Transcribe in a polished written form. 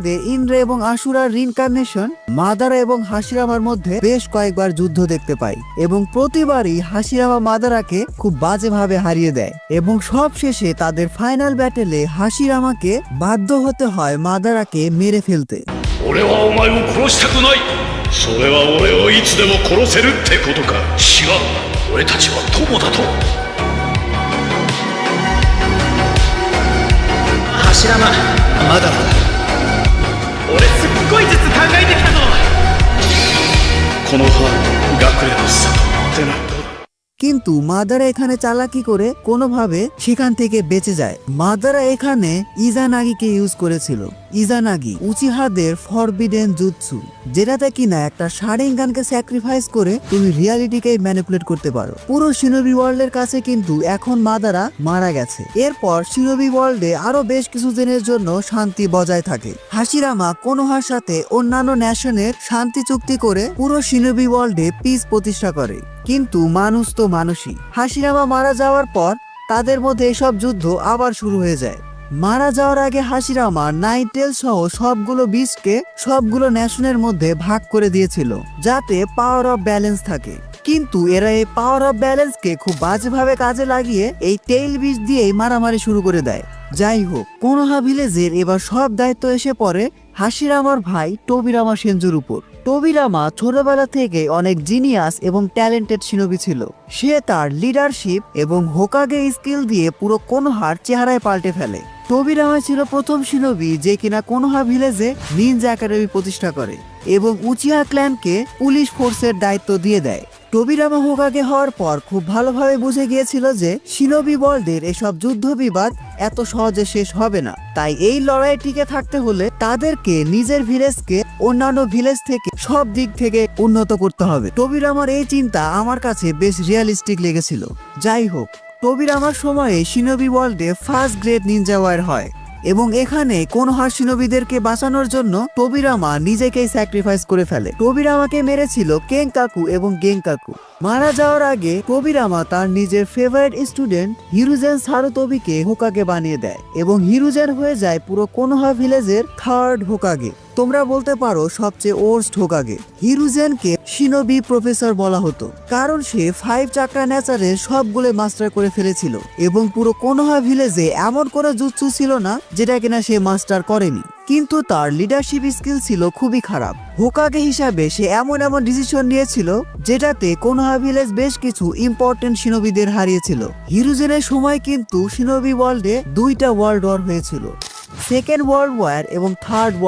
ওয়ার্ল্ডে ইন্দ্র এবং আশুরার রিইনকার্নেশন মাদারা এবং হাশিরামার মধ্যে বেশ কয়েকবার যুদ্ধ দেখতে পাই এবং প্রতিবারই হাশিরামা মাদারাকে খুব বাজেভাবে হারিয়ে দেয় এবং সব শেষে তাদের ফাইনাল ব্যাটেলে হাশিরামাকে বাধ্য হতে হয় মাদারাকে মেরে ফেলতে। 俺はお前を殺したくない。それは俺をいつでも殺せるってことか。違う、俺たちは友だと。柱間まだまだ。俺すっごい術考えてきたぞ。この葉学連の里ってな。 কিন্তু মাদারা এখানে চালাকি করে কোনোভাবে সেখান থেকে বেঁচে যায়। মাদারা এখানে ইজানাগিকে ইউজ করেছিল। ইজানাগি উচিহাদের ফরবিডেন জুৎসু, যেটাতে কিনা একটা শারিঙ্গানকে স্যাক্রিফাইস করে তুমি রিয়ালিটিকে ম্যানিপুলেট করতে পারো। পুরো শিনোবি ওয়ার্ল্ডের কাছে কিন্তু এখন মাদারা মারা গেছে। এরপর শিনোবি ওয়ার্ল্ডে আরো বেশ কিছু দিনের জন্য শান্তি বজায় থাকে। হাশিরামা কোনোহার সাথে অন্যান্য ন্যাশনের শান্তি চুক্তি করে পুরো শিনোবি ওয়ার্ল্ডে পিস প্রতিষ্ঠা করে। কিন্তু মানুষ তো মানুষই। হাশিরামা মারা যাওয়ার পর তাদের মধ্যে এসব যুদ্ধ আবার শুরু হয়ে যায়। মারা যাওয়ার আগে হাশিরামা নাইটেল সহ সবগুলো বিস্টকে সবগুলো ন্যাশনের মধ্যে ভাগ করে দিয়েছিল যাতে পাওয়ার অফ ব্যালেন্স থাকে। কিন্তু এরা এই পাওয়ার অফ ব্যালেন্সকে খুব বাজেভাবে কাজে লাগিয়ে এই টেইল বিস্ট দিয়েই মারামারি শুরু করে দেয়। যাই হোক, কোনোহা ভিলেজের এবার সব দায়িত্ব এসে পড়ে হাশিরামার ভাই টোবিরামা সেনজুর উপর। টোবিরামা ছোটবেলা থেকে অনেক জিনিয়াস এবং ট্যালেন্টেড শিনোবি ছিল। সে তার লিডারশিপ এবং হোকাগে স্কিল দিয়ে পুরো কোনোহার চেহারায় পাল্টে ফেলে। টোবিরামা ছিল প্রথম শিনোবি যে কিনা কোনোহা ভিলেজে নিনজা একাডেমি প্রতিষ্ঠা করে এবং উচিহা ক্ল্যানকে পুলিশ ফোর্সের দায়িত্ব দিয়ে দেয়। টোবিরামা হোকাগে হওয়ার পর খুব ভালোভাবে বুঝে গিয়েছিল যে শিনোবি ওয়ার্ল্ডের এসব যুদ্ধ বিবাদ এত সহজে শেষ হবে না, তাই এই লড়াইয়ে টিকে থাকতে হলে তাদেরকে নিজের ভিলেজকে অন্যান্য ভিলেজ থেকে সব দিক থেকে উন্নত করতে হবে। টোবিরামার এই চিন্তা আমার কাছে বেশ রিয়ালিস্টিক লেগেছিল। যাই হোক, টোবিরামার সময়ে শিনোবি ওয়ার্ল্ডে ফার্স্ট গ্রেট নিনজা ওয়ার হয় এবং এখানে কোনোহা শিনোবিদেরকে বাঁচানোর জন্য টোবিরামা নিজেকেই স্যাক্রিফাইস করে ফেলে। টোবিরামাকে মেরেছিল কেনকাকু এবং গেনকাকু। মারা যাওয়ার আগে টোবিরামা তার নিজের ফেভারিট স্টুডেন্ট হিরুজেন সারুতোবিকে হোকাগে বানিয়ে দেয় এবং হিরুজেন হয়ে যায় পুরো কোনোহা ভিলেজের থার্ড হোকাগে। তোমরা বলতে পারো সবচেয়ে ওর্স্ট হোকাগে। হিরুজেনকে শিনোবি প্রফেসর বলা হতো কারণ সে 5 চাকরা নেচারের সবগুলো মাস্টার করে ফেলেছিল এবং পুরো কোনোহা ভিলেজে এমন কোনো জুৎসু ছিল না যেটা কিনা সে মাস্টার করেনি। কিন্তু তার লিডারশিপ স্কিল ছিল খুবই খারাপ। হোকাগে হিসাবে সে এমন ডিসিশন নিয়েছিল যেটাতে কোনোহা ভিলেজ বেশ কিছু ইম্পর্টেন্ট শিনোবিদের হারিয়েছিল। হিরুজেনের সময় কিন্তু শিনোবি ওয়ার্ল্ডে 2টা ওয়ার্ল্ড ওয়ার হয়েছিল, সেকেন্ড ওয়ার্ল্ড ওয়ার এবং থার্ড ওয়ার।